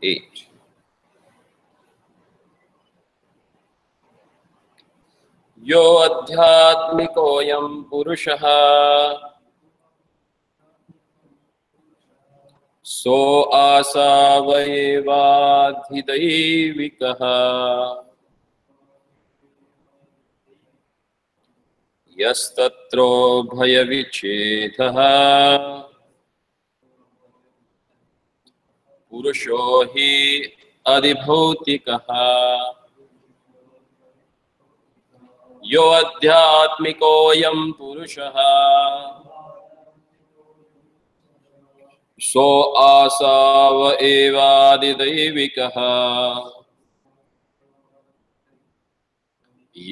8. यो अध्यात्मिकोऽयं पुरुषः सो आसावयेवाधिदैविकः यस्तत्रो भयविच्छेदः पुरुषो हि अधिभौतिकः। यो अध्यात्मिकोऽयं पुरुषः सो आसाव एवादिदैविकः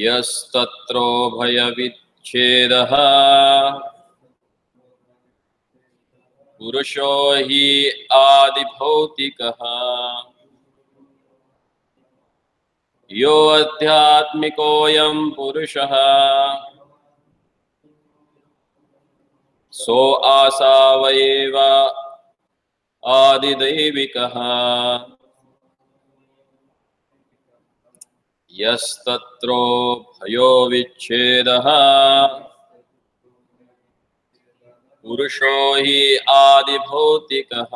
यस्तत्रो भयविच्छेदः पुरुषो हि आदिभौतिकः। यो अध्यात्मिकोऽयं पुरुषः सो आसावयेव आदिदैविकः यस्तत्रो भयो विच्छेदः पुरुषो हि आदिभौतिकः।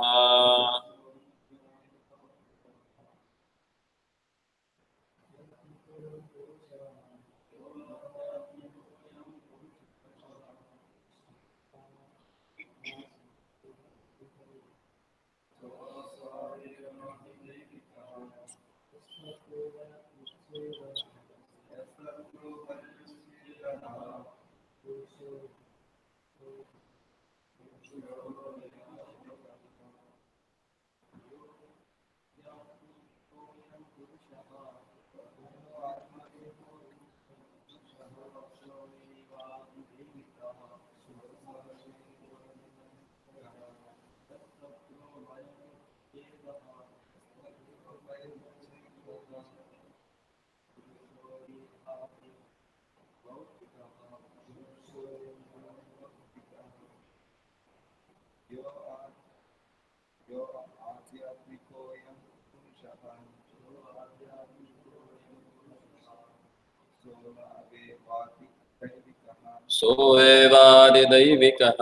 सोऽेवादिदैविकः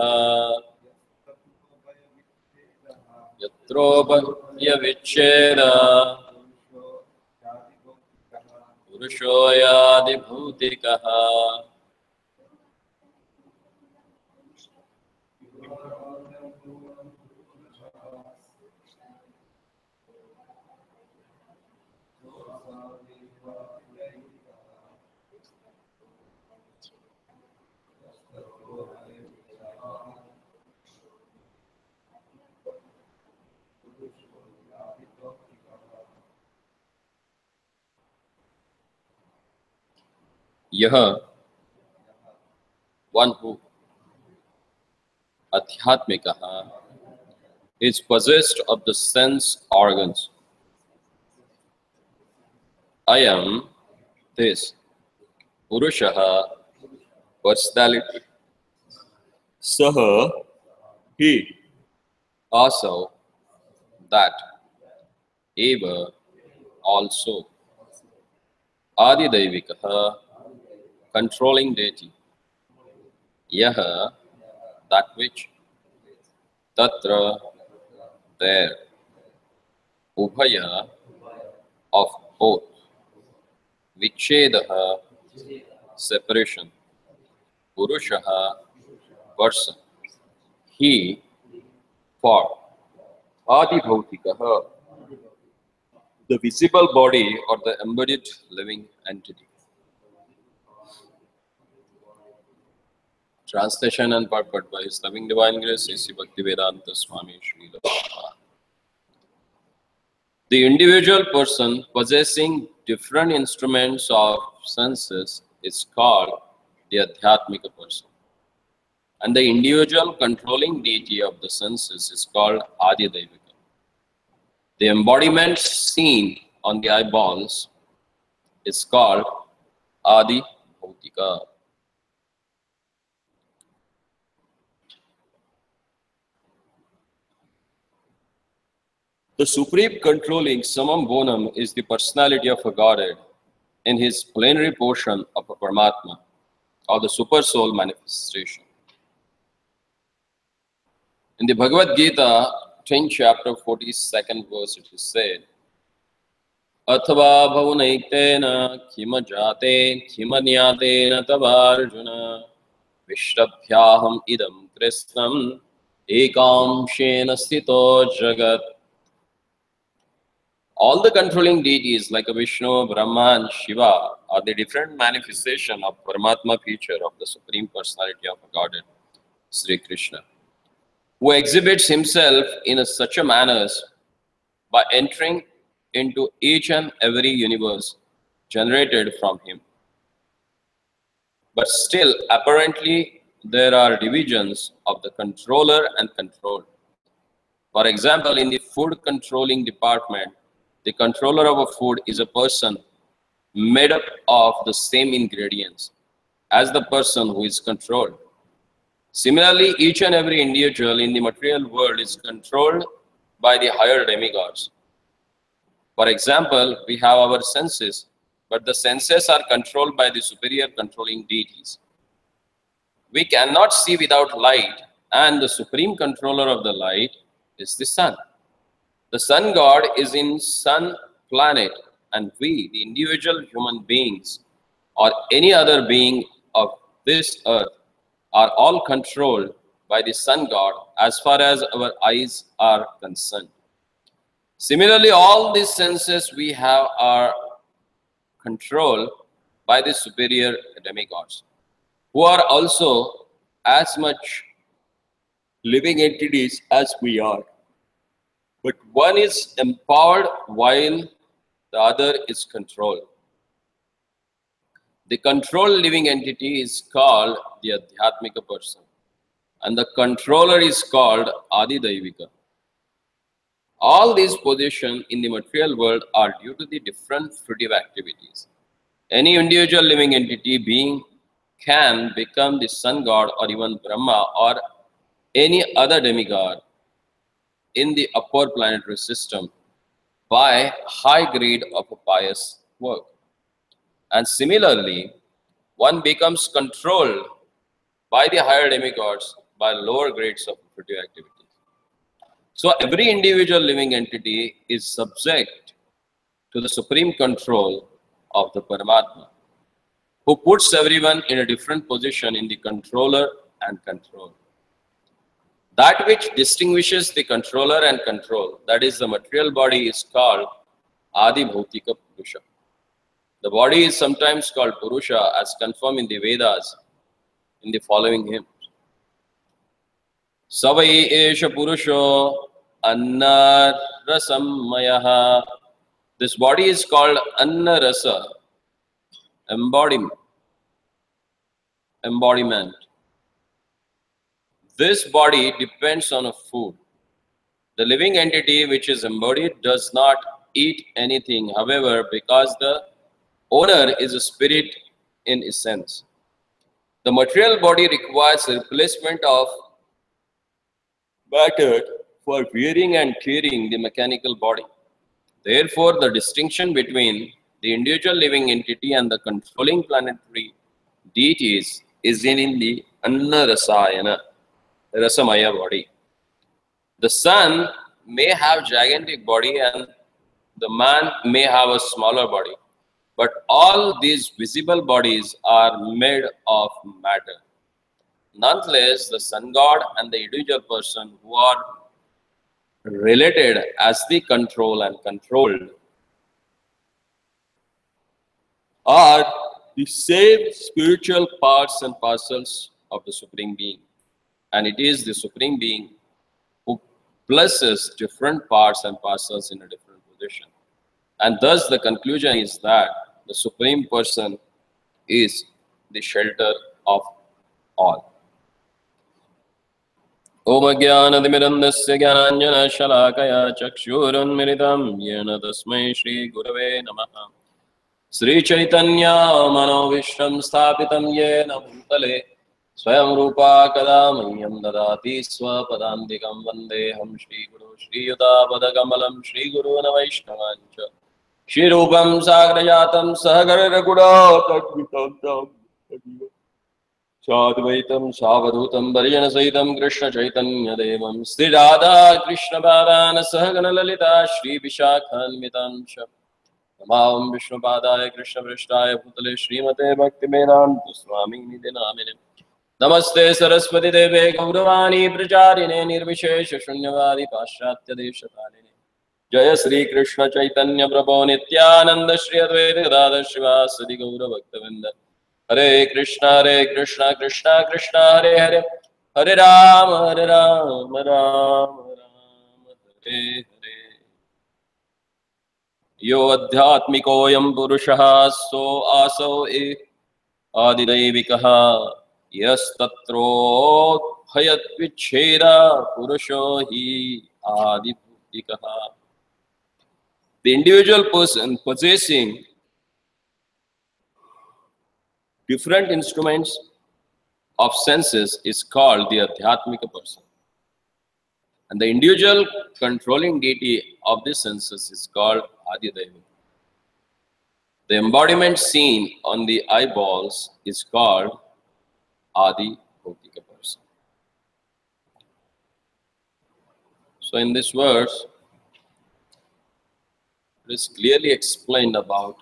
यत्रो भयविच्छेद पुरुषो यादिभौतिकः। यह one who adhyatmikah is possessed of the sense organs. I am this Purushaha personality. Saha he also that eva also Adidaivikah controlling deity. Yaha that which tatra there ubhaya of both vichedaha separation purushaha person he for adibhautikah the visible body or the embodied living entity. Translation and purport by His Loving Divine Grace, A.C. Bhaktivedanta Swami Srila Prabhupada. The individual person possessing different instruments of senses is called the Adhyatmika person. And the individual controlling deity of the senses is called Adidevika. The embodiment seen on the eyeballs is called Adi Bhautika. The supreme controlling summum bonum is the personality of a Godhead in his plenary portion of a Paramatma, or the super soul manifestation. In the Bhagavad Gita, 10th chapter, 42nd verse, it is said, Athava bhavunaitena khima jate khima nyatena tavarjuna Vishtabhyaham idam krishnam ekam shena sthito jagat. All the controlling deities like Vishnu, Brahma and Shiva are the different manifestation of Paramatma feature of the Supreme Personality of Godhead, Sri Krishna, who exhibits himself in such a manner by entering into each and every universe generated from him. But still, apparently, there are divisions of the controller and controlled. For example, in the food controlling department, the controller of a food is a person made up of the same ingredients as the person who is controlled. Similarly, each and every individual in the material world is controlled by the higher demigods. For example, we have our senses, but the senses are controlled by the superior controlling deities. We cannot see without light, and the supreme controller of the light is the sun. The sun god is in sun planet, and we, the individual human beings, or any other being of this earth, are all controlled by the sun god as far as our eyes are concerned. Similarly, all these senses we have are controlled by the superior demigods, who are also as much living entities as we are. But one is empowered while the other is controlled. The controlled living entity is called the Adhyatmika person, and the controller is called Adi Daivika. All these positions in the material world are due to the different fruitive activities. Any individual living entity being can become the sun god or even Brahma or any other demigod in the upper planetary system by high grade of a pious work. And similarly, one becomes controlled by the higher demigods by lower grades of fruitive activities. So every individual living entity is subject to the supreme control of the Paramatma, who puts everyone in a different position in the controller and control. That which distinguishes the controller and control, that is the material body, is called Adi Bhautika Purusha. The body is sometimes called Purusha as confirmed in the Vedas in the following hymns. Savai Esha Purusho Anna Rasam Mayaha. This body is called Anna Rasa, embodiment. This body depends on a food. The living entity which is embodied does not eat anything, however, because the owner is a spirit in essence. The material body requires replacement of matter for wearing and tearing the mechanical body. Therefore, the distinction between the individual living entity and the controlling planetary deities is in the Anna Rasayana, Rasamaya body. The sun may have gigantic body and the man may have a smaller body, but all these visible bodies are made of matter. Nonetheless, the sun god and the individual person who are related as the control and controlled are the same spiritual parts and parcels of the Supreme Being. And it is the Supreme Being who places different parts and parcels in a different position. And thus the conclusion is that the Supreme Person is the shelter of all. Om Jnanatimirandasya Jnananjana Shalakaya Chakshurunmiritam Yena Tasmai Shri Gurave Namaha. Sri Chaitanya Manovishram Sthapitam Yena Bhutale स्वयं रूपा कदा मह्यं ददाति स्वपदान्तिकं वन्देऽहं श्रीगुरो श्रीयुतापदकमलं श्रीगुरून् वैष्णवांश्च श्रीरूपं साग्रजातं सहगणरघुनाथान्वितं साद्वैतं सावधूतं परिजनसहितं कृष्णचैतन्यदेवं श्रीराधा कृष्णपादान् सहगणललिता श्रीविशाखान्वितांश्च नमां विष्णुपादाय कृष्णपृष्ठाय भूतले श्रीमते भक्तिवेदान्त स्वामिनिधि नामिने नमस्ते सरस्वती देवे गौरवाणी प्रचारिणे निर्विशेष शून्यवादी पाश्चात्य देशकालिने जय श्री कृष्ण चैतन्य प्रभो नित्यानंद श्री अद्वैत गदाधर श्रीवासदि गौर भक्तवृंद हरे कृष्णा कृष्णा कृष्णा हरे हरे हरे राम राम राम हरे हरे यो अध्यात्मिकोऽयं पुरुषः सो आसौ आदिदैविकः यस्तत्रोत्भयद्विच्छेद पुरुषो हि आदिभूतिकः. The individual person possessing different instruments of senses is called the Adhyatmika person. And the individual controlling deity of the senses is called Adidaiva. The embodiment seen on the eyeballs is called Adi Bhautika person. So in this verse, it is clearly explained about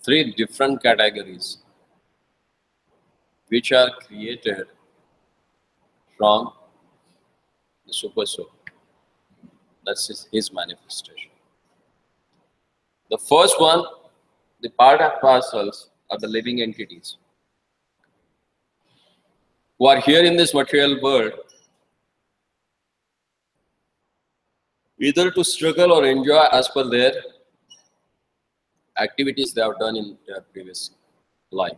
three different categories which are created from the Super Soul. That's his manifestation. The first one, the part and parcels are the living entities who are here in this material world either to struggle or enjoy as per their activities they have done in their previous life.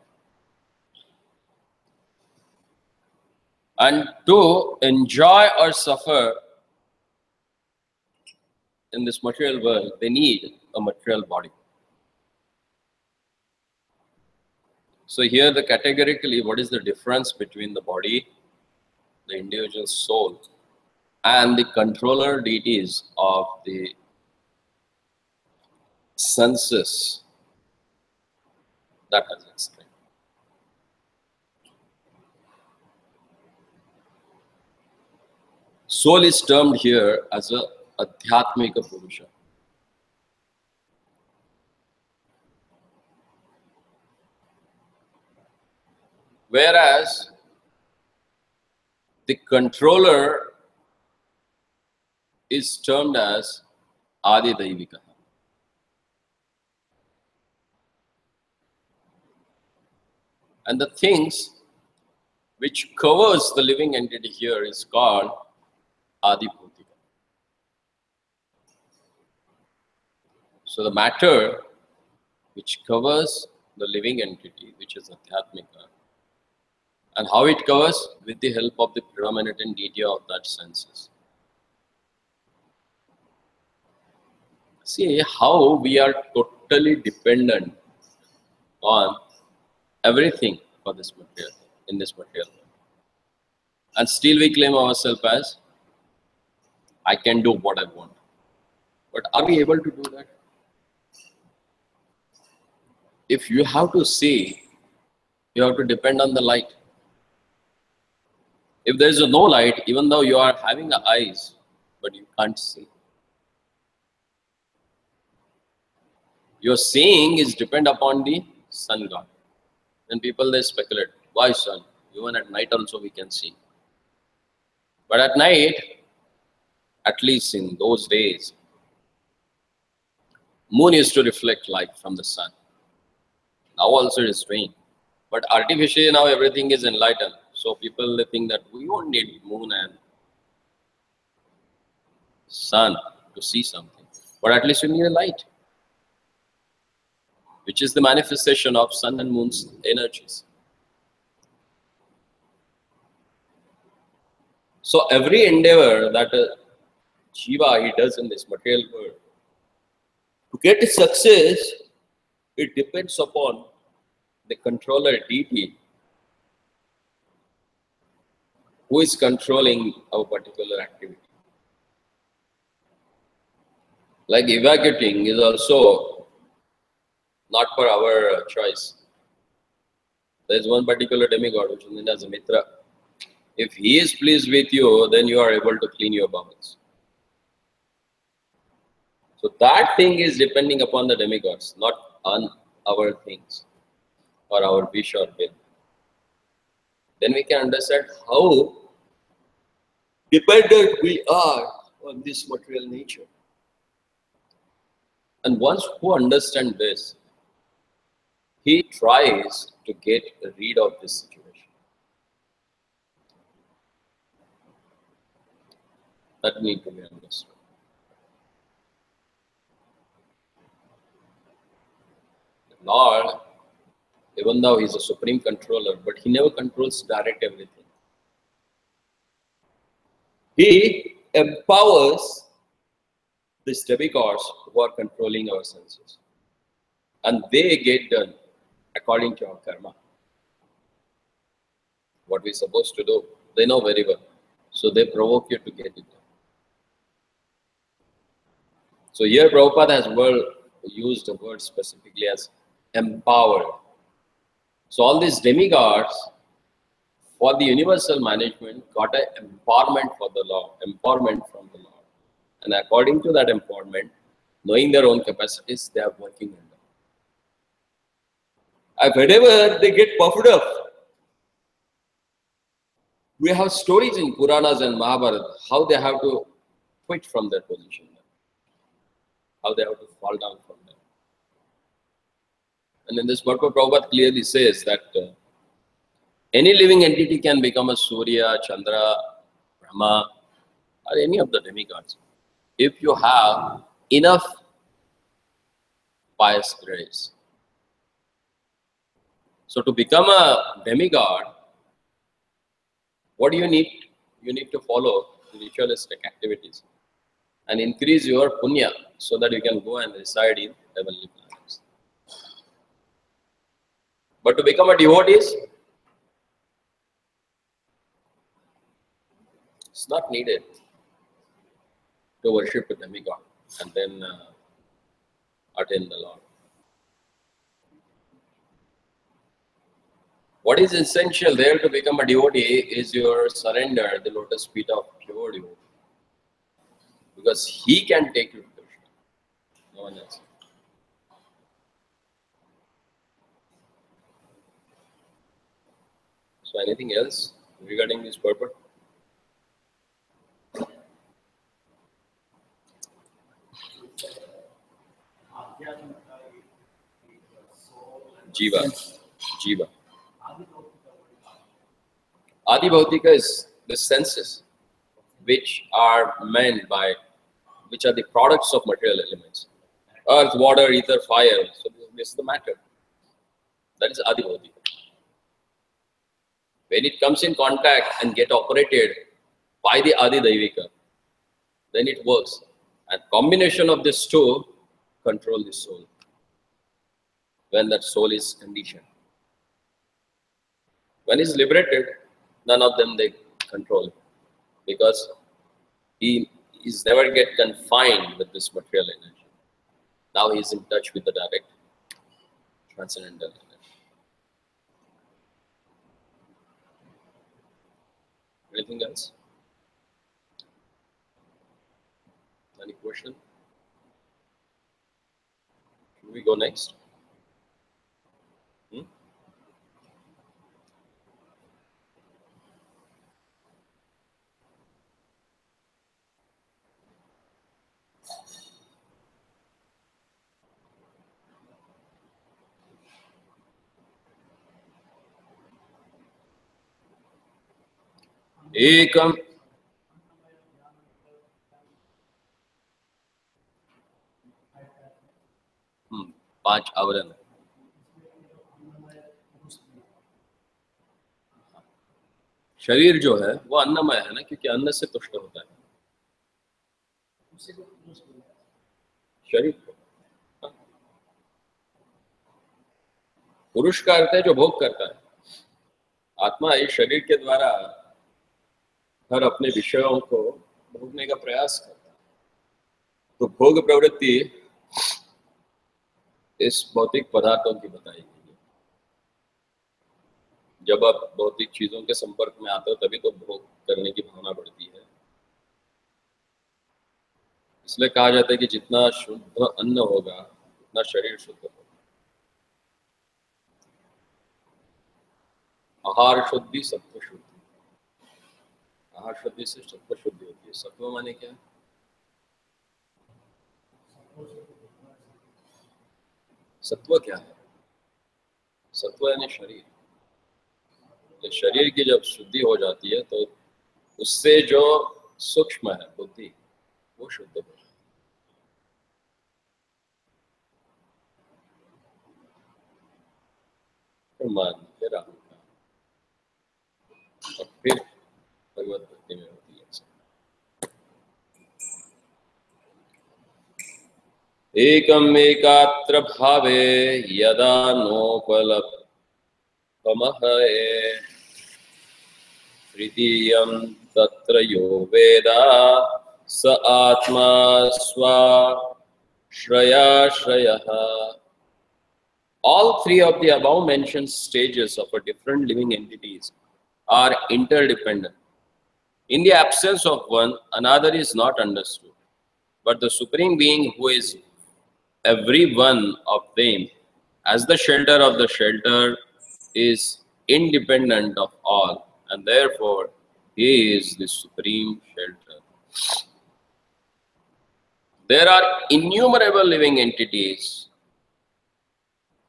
And to enjoy or suffer in this material world, they need a material body. So here the categorically, what is the difference between the body, the individual soul, and the controller deities of the senses that has explained. Soul is termed here as a Adhyatmika Purusha. Whereas the controller is termed as Adi Daivika. And the things which covers the living entity here is called Adi Bhutika. So the matter which covers the living entity, which is Adhyatmika, and how it covers with the help of the predominating deity of that senses. See how we are totally dependent on everything for this material, in this material world. And still we claim ourselves as, I can do what I want. But are we able to do that? If you have to see, you have to depend on the light. If there is no light, even though you are having eyes, but you can't see. Your seeing is depend upon the sun god. Then people they speculate, why sun? Even at night also we can see. But at night, at least in those days, moon used to reflect light from the sun. Now also it is rain. But artificially now everything is enlightened. So people they think that we won't need moon and sun to see something. But at least you need a light, which is the manifestation of sun and moon's energies. So every endeavor that a Jiva he does in this material world, to get its success, it depends upon the controller deity who is controlling our particular activity. Like evacuating is also not for our choice. There is one particular demigod which is known as a Mitra. If he is pleased with you, then you are able to clean your bowels. So that thing is depending upon the demigods, not on our things or our wish or will. Then we can understand how dependent we are on this material nature. And once who understands this, he tries to get rid of this situation. That need to be understood. The Lord, even though he is a supreme controller, but he never controls direct everything. He empowers these demigods who are controlling our senses. And they get done according to our karma. What we're supposed to do, they know very well. So they provoke you to get it done. So here Prabhupada has used the word specifically as empowered. So all these demigods for the universal management got an empowerment for the Lord, empowerment from the Lord. And according to that empowerment, knowing their own capacities, they are working on them. Whenever they get puffed up, we have stories in Puranas and Mahabharata, how they have to quit from their position, how they have to fall down from them. And in this purport, Prabhupada clearly says that any living entity can become a Surya, Chandra, Brahma, or any of the demigods, if you have enough pious grace. So to become a demigod, what do you need? You need to follow ritualistic activities and increase your punya so that you can go and reside in heavenly planets. But to become a devotee, it's not needed to worship a demigod and then attain the Lord. What is essential there to become a devotee is your surrender, the lotus feet of pure devotee. Because he can take you to Krishna, no one else. So anything else regarding this purport? Jiva. Jiva. Adi Bhautika is the senses which are which are the products of material elements. Earth, water, ether, fire. So this is the matter. That is Adi Bhautika. When it comes in contact and get operated by the Adi Daivika, then it works. And combination of these two control the soul. When that soul is conditioned. When he's liberated, none of them they control. Because he is never get confined with this material energy. Now he is in touch with the direct transcendental energy. Anything else? Any question? Should we go next? Ekam. 5 आवरण. शरीर जो है वो अन्नमय है ना, क्योंकि अन्न से तुष्ट होता है शरीर को. पुरुष का अर्थ है जो भोग करता है। आत्मा इस शरीर के द्वारा हर अपने विषयों को भोगने का प्रयास करता है। तो भोग प्रवृत्ति इस भौतिक पदार्थों की बताई गई है। जब आप भौतिक चीजों के संपर्क में आते हो तभी तो भोग करने की भावना बढ़ती है। इसलिए कहा जाता है कि जितना शुद्ध अन्न होगा उतना शरीर शुद्ध होगा। आहार शुद्धि सत्व शुद्धि। आहार शुद्धि से सत्व शुद्धि होती है। सत्व माने क्या? सत्व क्या है? सत्व यानी शरीर। तो शरीर की जब शुद्धि हो जाती है तो उससे जो सूक्ष्म है बुद्धि वो शुद्ध हो जाती है। मान के राहुल का और फिर भगवत भक्ति में होती है। एकम एकात्र भावे यदा नोपलभमहये तृतीयं तत्र यो वेदा स आत्मा स्वाश्रयाश्रयः। All three of the above mentioned stages of a different living entities are interdependent. In the absence of one, another is not understood. But the Supreme Being, who is every one of them, as the shelter of the shelter, is independent of all, and therefore He is the Supreme Shelter. There are innumerable living entities,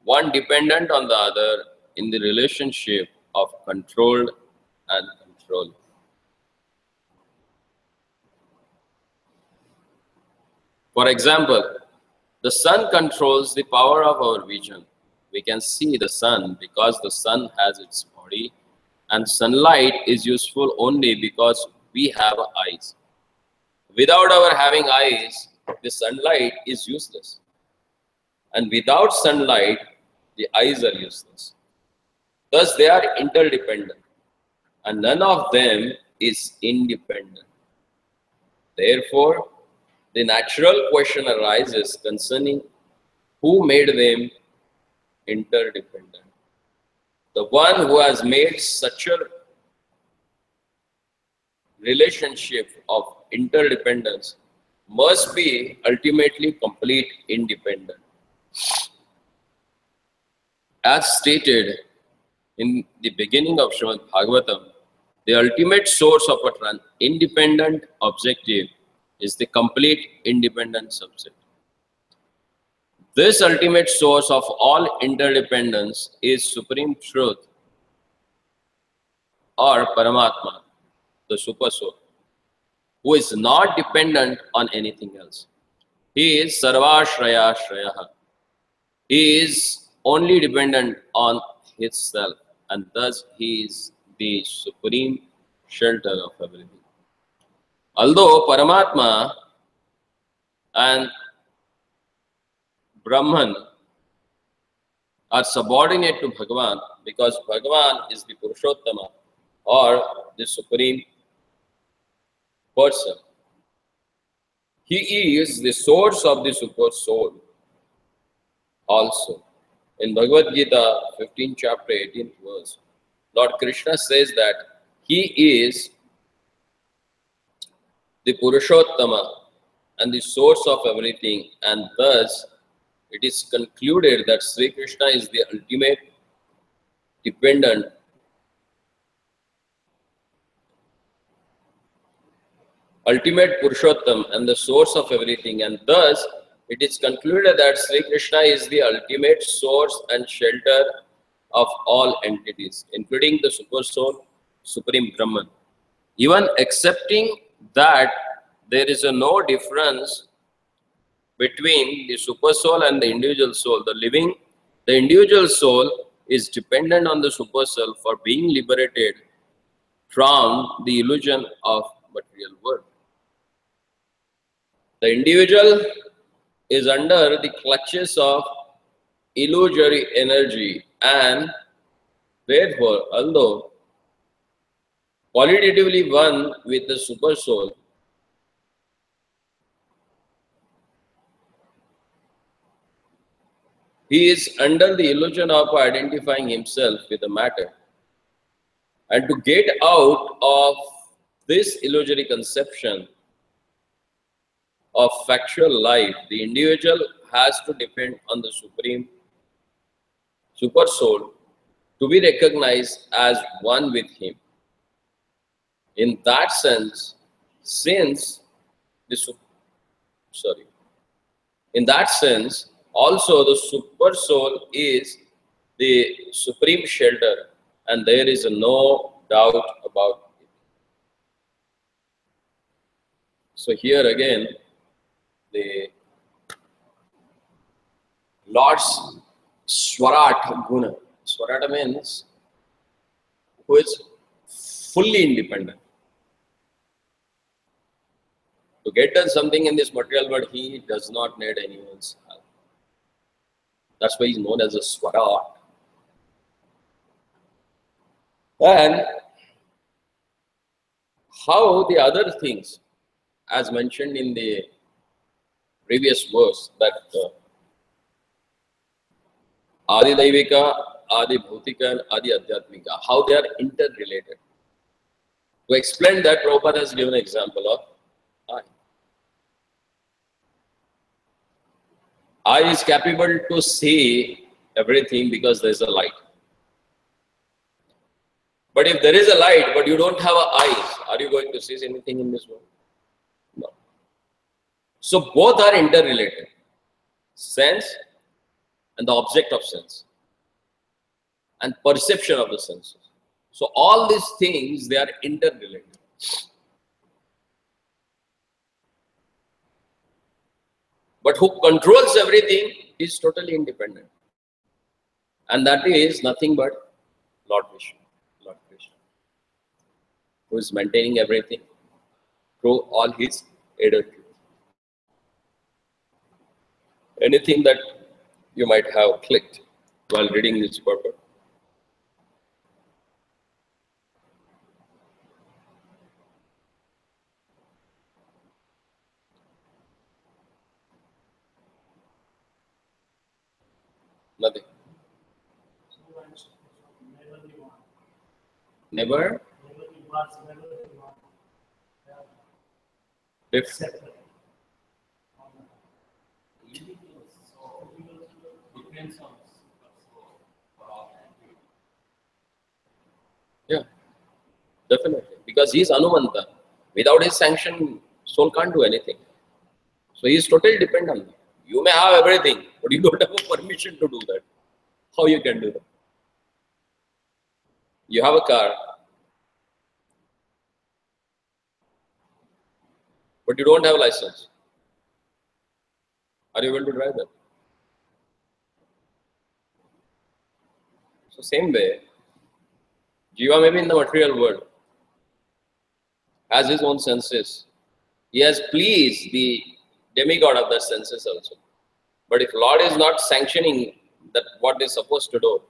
one dependent on the other in the relationship of controlled and controlled. For example, the sun controls the power of our vision. We can see the sun because the sun has its body, and sunlight is useful only because we have eyes. Without our having eyes, the sunlight is useless. And without sunlight, the eyes are useless. Thus, they are interdependent, and none of them is independent. Therefore, the natural question arises concerning who made them interdependent. The one who has made such a relationship of interdependence must be ultimately complete independent. As stated in the beginning of Srimad Bhagavatam, the ultimate source of an independent objective is the complete independent subject. This ultimate source of all interdependence is Supreme Truth or Paramatma, the Super Soul, who is not dependent on anything else. He is Sarvashraya Shrayaha. He is only dependent on himself, and thus he is the supreme shelter of everything. Although Paramatma and Brahman are subordinate to Bhagavan because Bhagavan is the Purushottama or the supreme person. He is the source of the super soul also. In Bhagavad Gita, 15th chapter, 18th verse, Lord Krishna says that He is the Purushottama and the source of everything, and thus it is concluded that Sri Krishna is the ultimate dependent, ultimate Purushottam and the source of everything, and thus it is concluded that Sri Krishna is the ultimate source and shelter of all entities, including the Super Soul, Supreme Brahman. Even accepting that there is no difference between the Super Soul and the individual soul, the individual soul is dependent on the Super Soul for being liberated from the illusion of material world. The individual is under the clutches of illusory energy And therefore, although qualitatively one with the super soul, he is under the illusion of identifying himself with the matter. And to get out of this illusory conception of factual life, the individual has to depend on the supreme super soul to be recognized as one with him. In that sense, since the in that sense, also the super soul is the supreme shelter, and there is no doubt about it. So here again, the Lord's Swarat Guna. Swarat means who is fully independent. To get done something in this material world, he does not need anyone's help. That's why he's known as a Swarat. And how the other things, as mentioned in the previous verse, that Adi Daivika, Adi Bhautika, and Adi Adhyatmika, how they are interrelated. To explain that, Prabhupada has given an example of eye. Eye is capable to see everything because there is a light. But if there is a light, but you don't have eyes, are you going to see anything in this world? No. So both are interrelated. Sense and the object of sense. And perception of the senses. So all these things, they are interrelated. But who controls everything is totally independent. And that is nothing but Lord Vishnu, Lord Krishna, who is maintaining everything through all his aided truth. Anything that you might have clicked while reading this purport? Nothing. Never? If yeah, definitely. Because he is Anumanta. Without his sanction, soul can't do anything. So he is totally dependent on you. You may have everything, but you don't have a permission to do that. How you can do that? You have a car, but you don't have a license. Are you able to drive that? So same way, Jiva may be in the material world, has his own senses. He has pleased the demigod of the senses also. But if Lord is not sanctioning that what they're supposed to do,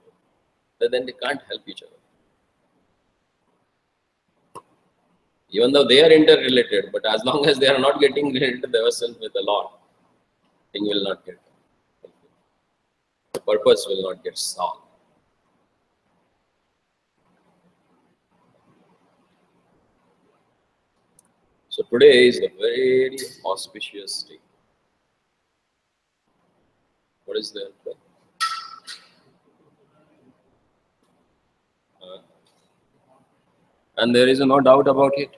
then they can't help each other. Even though they are interrelated, but as long as they are not getting related to themselves with the Lord, thing will not get done. The purpose will not get solved. So today is a very auspicious day. What is there? And there is no doubt about it.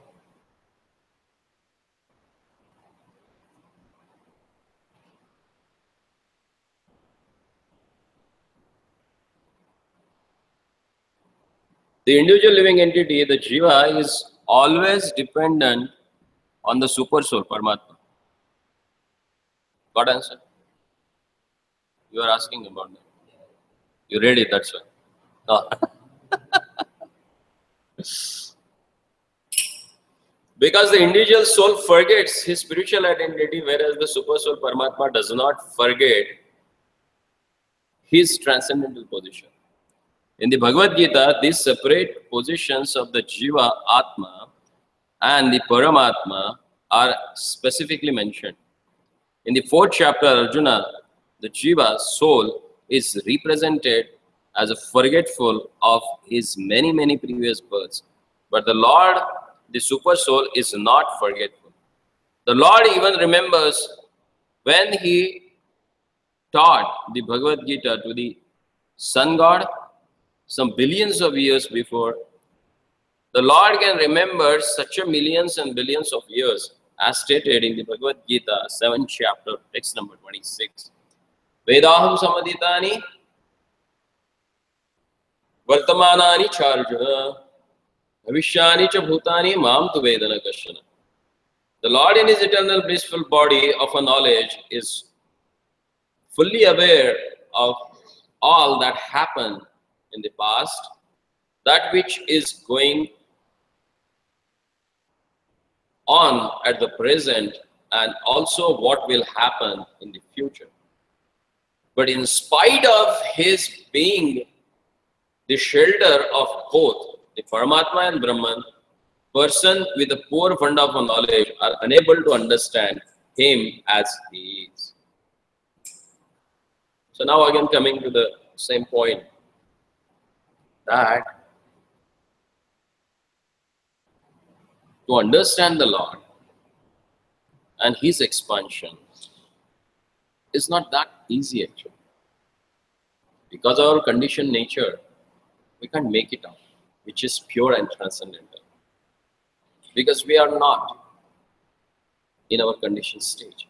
The individual living entity, the Jiva, is always dependent on the super soul, Paramatma. Got answer? You are asking about that. You read it, that's why. No. Because the individual soul forgets his spiritual identity, whereas the super soul, Paramatma, does not forget his transcendental position. In the Bhagavad Gita, these separate positions of the Jiva, Atma, and the Paramatma are specifically mentioned. In the 4th chapter, Arjuna, the Jiva, soul, is represented as a forgetful of his many previous births. But the Lord, the Super Soul, is not forgetful. The Lord even remembers when he taught the Bhagavad Gita to the Sun God some billions of years before. The Lord can remember such a millions and billions of years, as stated in the Bhagavad Gita, 7th chapter, text number 26. Vedaham samaditani vartamanani charjuna bhavishyani cha bhutani mam tu vedana kashana. The Lord in his eternal blissful body of a knowledge is fully aware of all that happened in the past, that which is going on at the present, and also what will happen in the future. But in spite of his being the shelter of both the Paramatma and Brahman, person with a poor fund of knowledge are unable to understand him as he is. So now again coming to the same point, that to understand the Lord and his expansion is not that easy actually. Because of our conditioned nature, we can't make it out, which is pure and transcendental. Because we are not in our conditioned stage.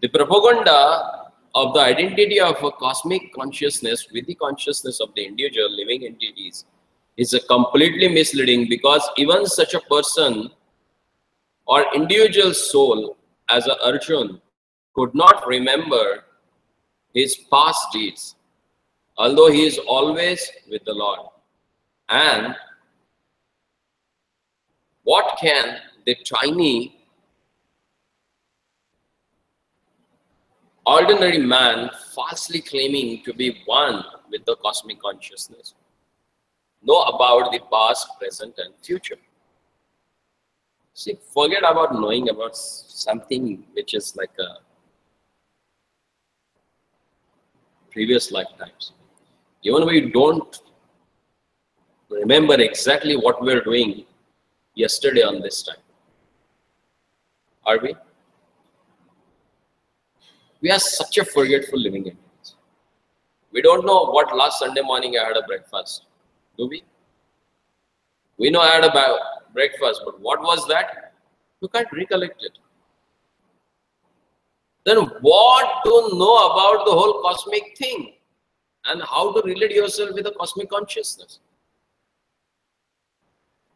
The propaganda of the identity of a cosmic consciousness with the consciousness of the individual living entities is a completely misleading, because even such a person or individual soul as a Arjun could not remember his past deeds, although he is always with the Lord. And what can the tiny ordinary man falsely claiming to be one with the cosmic consciousness know about the past, present and future? See, forget about knowing about something which is like a previous lifetimes. Even we don't remember exactly what we were doing yesterday on this time. Are we? We are such a forgetful living entities. We don't know what last Sunday morning I had a breakfast. Do we? We know I had a breakfast, but what was that? You can't recollect it. Then what to know about the whole cosmic thing and how to relate yourself with the cosmic consciousness?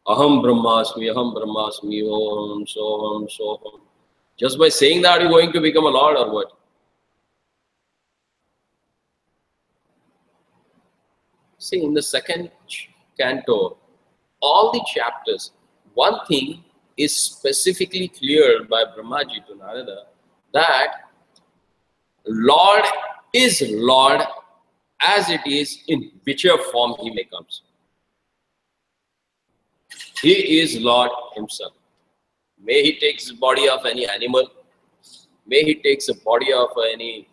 Aham brahmasmi, om soham, soham. Just by saying that, are you going to become a Lord or what? See, in the 2nd canto, all the chapters, one thing is specifically cleared by Brahmaji to Narada, that Lord is Lord as it is in whichever form he may come. He is Lord himself. May he takes the body of any animal, may he takes a body of any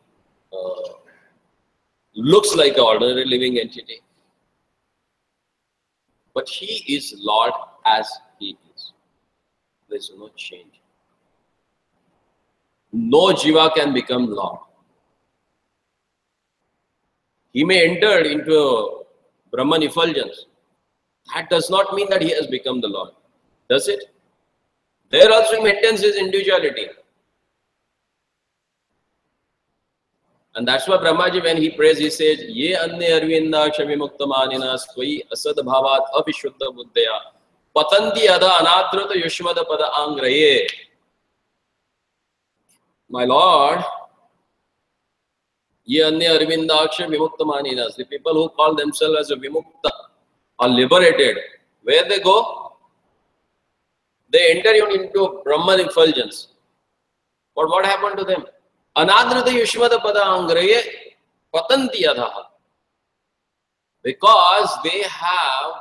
looks like an ordinary living entity, but he is Lord as he is. There is no change. No jiva can become Lord. He may enter into Brahman effulgence. That does not mean that he has become the Lord. Does it? There also he maintains his individuality. And that's why Brahmaji, when he prays, he says, Ye anne arvinda kshavimukta manina swai asad bhavat avishuddha buddhaya patanti ada anadrata yushmada pada angraye. My Lord, Ye anne arvindaksha vimukta maninas, the people who call themselves as a vimukta are liberated. Where they go? They enter into Brahman effulgence. But what happened to them? Anadrata yushmada pada angraye. patanti adhaha, because they have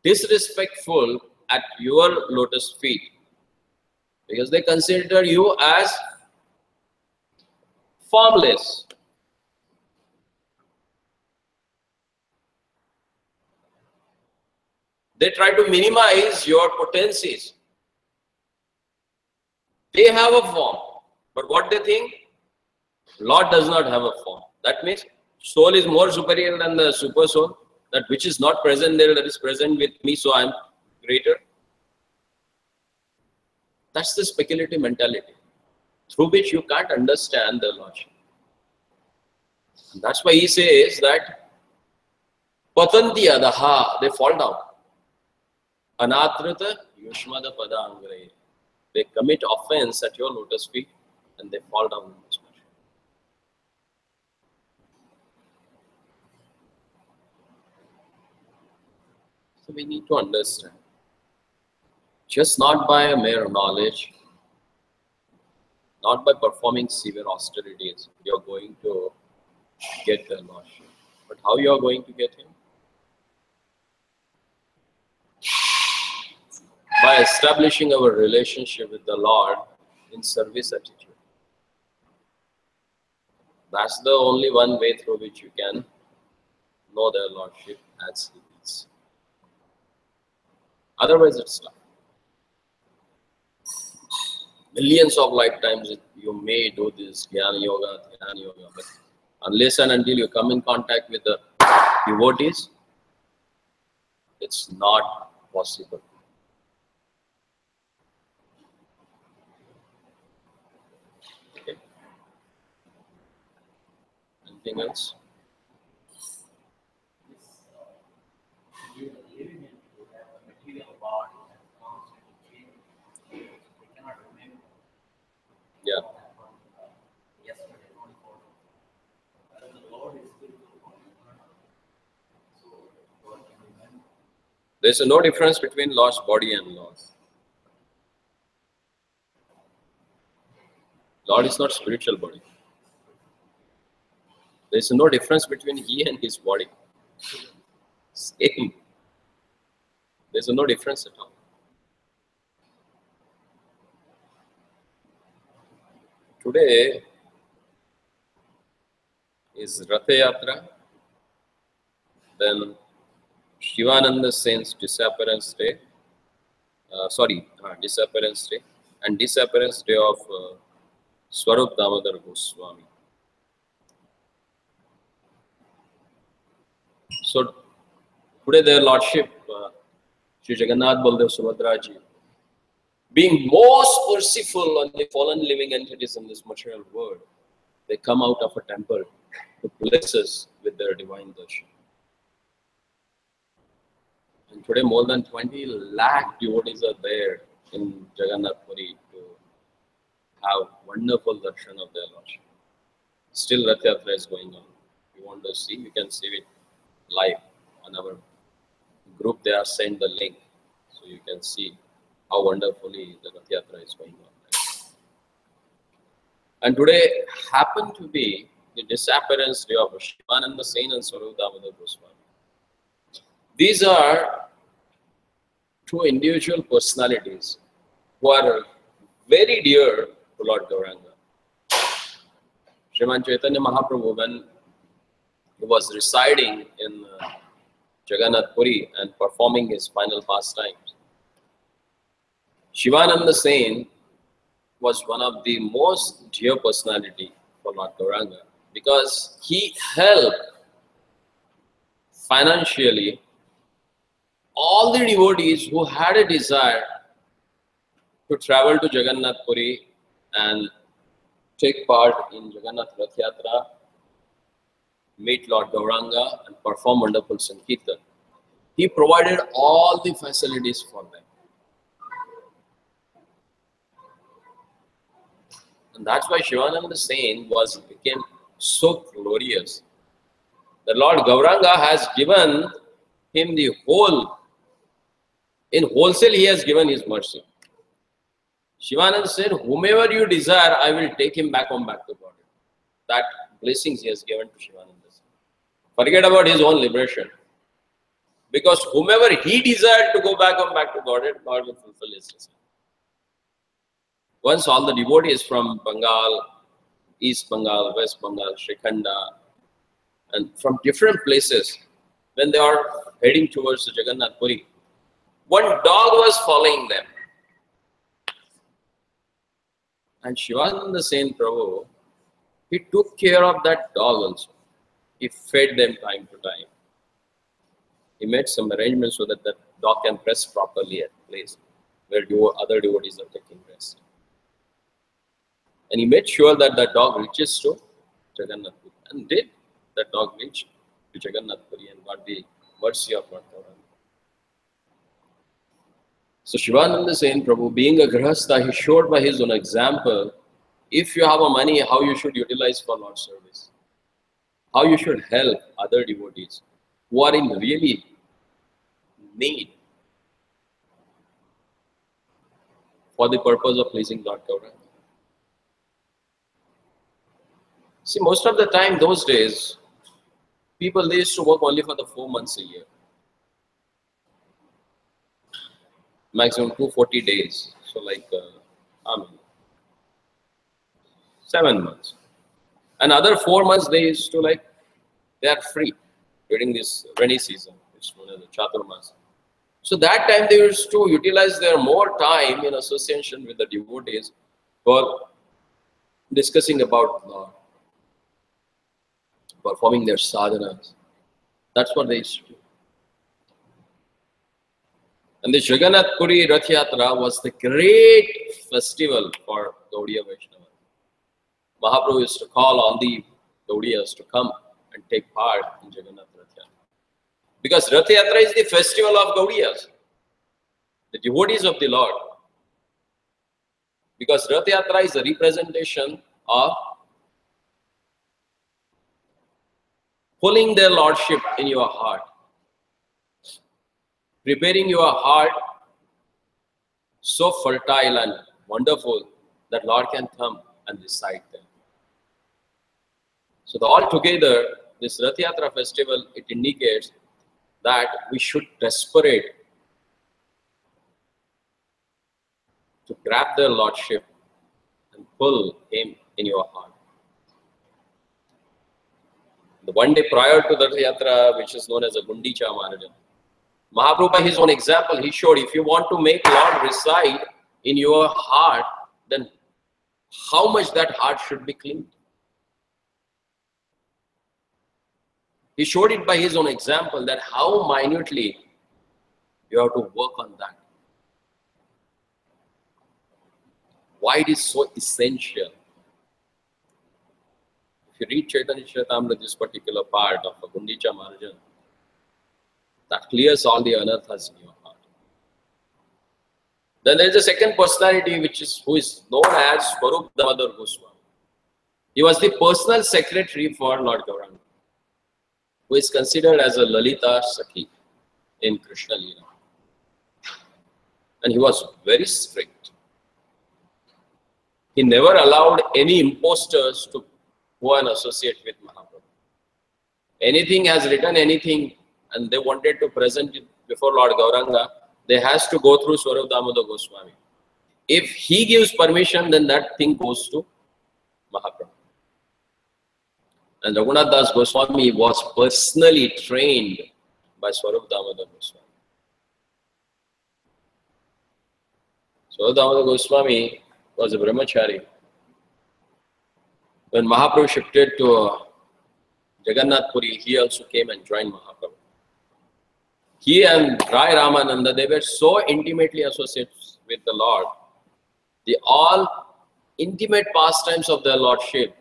disrespectful at your lotus feet, because they consider you as formless. They try to minimize your potencies. They have a form, but what they think? Lord does not have a form. That means soul is more superior than the super soul. That which is not present there, that is present with me, so I am greater. That's the speculative mentality through which you can't understand the Lordship. That's why he says that patanti adaha, they fall down. Anatrata yushmada pada angre. They commit offense at your lotus feet and they fall down in this manner. So we need to understand, just not by a mere knowledge, not by performing severe austerities, you are going to get the Lordship. But how you are going to get Him? By establishing our relationship with the Lord in service attitude. That's the only one way through which you can know their Lordship as He is. Otherwise, it's tough. Millions of lifetimes you may do this Jnana Yoga, but unless and until you come in contact with the devotees, it's not possible. Okay. Anything else? Yeah. There's no difference between Lord's body and Lord. Lord is not spiritual body. There's no difference between He and His body. Same. There's no difference at all. Today is Ratha Yatra, then Shivananda Saint's disappearance day, disappearance day, and disappearance day of Swarup Damodar Goswami. So today their Lordship, Sri Jagannath Baldev Subhadraji, being most merciful on the fallen living entities in this material world, they come out of a temple to bless us with their divine darshan. And today more than 20 lakh devotees are there in Jagannath Puri to have wonderful darshan of their Lordship. Still Rath Yatra is going on. If you want to see, you can see it live on our group. They are sent the link, so you can see how wonderfully the Rath Yatra is going on. And today happened to be the disappearance day of Shivananda Saint and Swarup Damodar Goswami. These are two individual personalities who are very dear to Lord Gauranga. Sriman Chaitanya Mahaprabhu, when he was residing in Jagannath Puri and performing his final pastimes, Shivananda Saint was one of the most dear personality for Lord Gauranga because he helped financially all the devotees who had a desire to travel to Jagannath Puri and take part in Jagannath Rath Yatra, meet Lord Gauranga and perform wonderful Sankirtan. He provided all the facilities for them. And that's why Shivananda Saint became so glorious. The Lord Gauranga has given him the whole, in wholesale he has given his mercy. Shivananda said, whomever you desire, I will take him back home, back to God. that blessings he has given to Shivananda. Forget about his own liberation. Because whomever he desired to go back to Godhead, God will fulfill his desire. Once all the devotees from Bengal, East Bengal, West Bengal, Shrikhanda, and from different places, when they are heading towards the Jagannath Puri, one dog was following them. And Shivananda Sen Prabhu, he took care of that dog also. He fed them time to time. He made some arrangements so that the dog can rest properly at the place where other devotees are taking rest. And he made sure that the dog reaches to Jagannath Puri. And did that dog reach to Jagannath Puri and got the mercy of Lord Gauranga. So Shivananda Sen Prabhu, being a Grihastha, he showed by his own example, if you have a money, how you should utilize for Lord's service. How you should help other devotees who are in really need for the purpose of pleasing Lord Gauranga. See, most of the time, those days, people, they used to work only for the 4 months a year. Maximum 240 days. So like, 7 months. Another 4 months, they used to like, they are free during this rainy season, which is known as the Chaturmas. So that time they used to utilize their more time in association with the devotees for discussing about Lord, performing their sadhanas. That's what they used to do. And the Jagannath Puri Rath Yatra was the great festival for Gaudiya Vaishnava. Mahaprabhu used to call on the Gaudiyas to come and take part in Jagannath Rath Yatra. Because Rath Yatra is the festival of Gaudiyas, the devotees of the Lord. Because Rath Yatra is a representation of pulling their Lordship in your heart, preparing your heart so fertile and wonderful that Lord can come and reside there. So altogether, this Rath Yatra festival, it indicates that we should desperate to grab their Lordship and pull him in your heart. The one day prior to the Rath Yatra, which is known as a Gundicha Maharajan, Mahaprabhu, by his own example, he showed if you want to make Lord reside in your heart, then how much that heart should be cleaned. He showed it by his own example that how minutely you have to work on that. Why it is so essential. If you read Chaitanya Charitamrita, this particular part of Gundicha Maharajan, that clears all the anarthas in your heart. Then there is a second personality who is known as Swarup Damodar Goswami. He was the personal secretary for Lord Gauranga, who is considered as a Lalita Sakhi in Krishna Leela. And he was very strict. He never allowed any imposters to go and associate with Mahaprabhu. Anything has written anything and they wanted to present it before Lord Gauranga, they has to go through Swarup Damodar Goswami. If he gives permission, then that thing goes to Mahaprabhu. And Raghunath Das Goswami was personally trained by Swarup Damodar Goswami. Swarup Damodar Goswami was a brahmachari. When Mahaprabhu shifted to Jagannath Puri, he also came and joined Mahaprabhu. He and Rai Ramananda, they were so intimately associated with the Lord. The all intimate pastimes of their Lordship.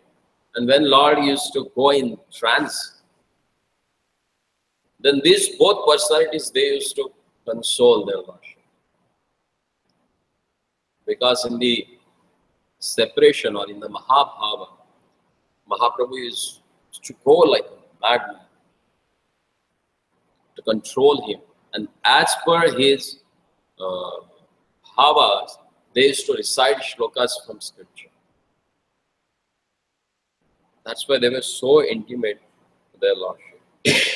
And when Lord used to go in trance, then these both personalities, they used to console their Lordship. Because in the separation or in the Mahabhava, Mahaprabhu is to go like a madman to control him. And as per his bhavas, they used to recite shlokas from scripture. That's why they were so intimate with their Lordship.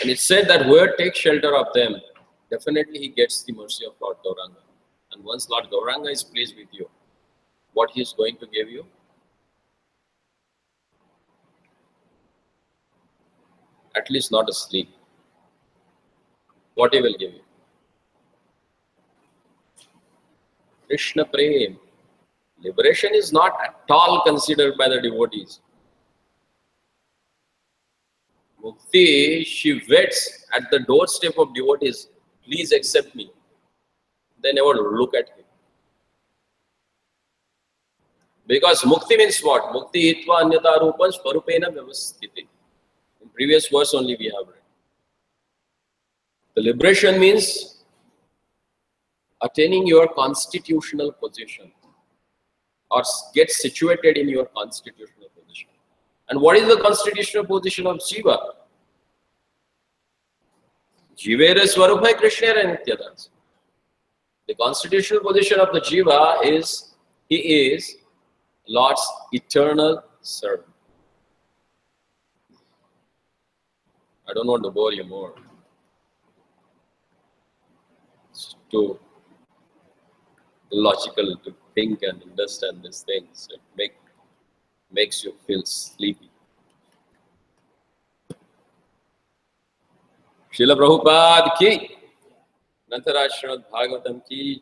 And it said that whoever takes shelter of them, definitely he gets the mercy of Lord Gauranga. And once Lord Gauranga is pleased with you, what he is going to give you? At least not a sleep. What he will give you? Krishna Prem. Liberation is not at all considered by the devotees. Mukti, she waits at the doorstep of devotees. Please accept me. They never look at him. Because mukti means what? Mukti hitva anyata rupan swarupena vyavastiti. In previous verse only we have read. The liberation means attaining your constitutional position or get situated in your constitutional position. And what is the constitutional position of Jiva? Jivere Swarupai Krishna Nityadas. The constitutional position of the Jiva is, he is Lord's eternal servant. I don't want to bore you more. It's too logical to think and understand these things. It makes you feel sleepy. Srila Prabhupada ki, Natharaj Srimad Bhagavatam ki.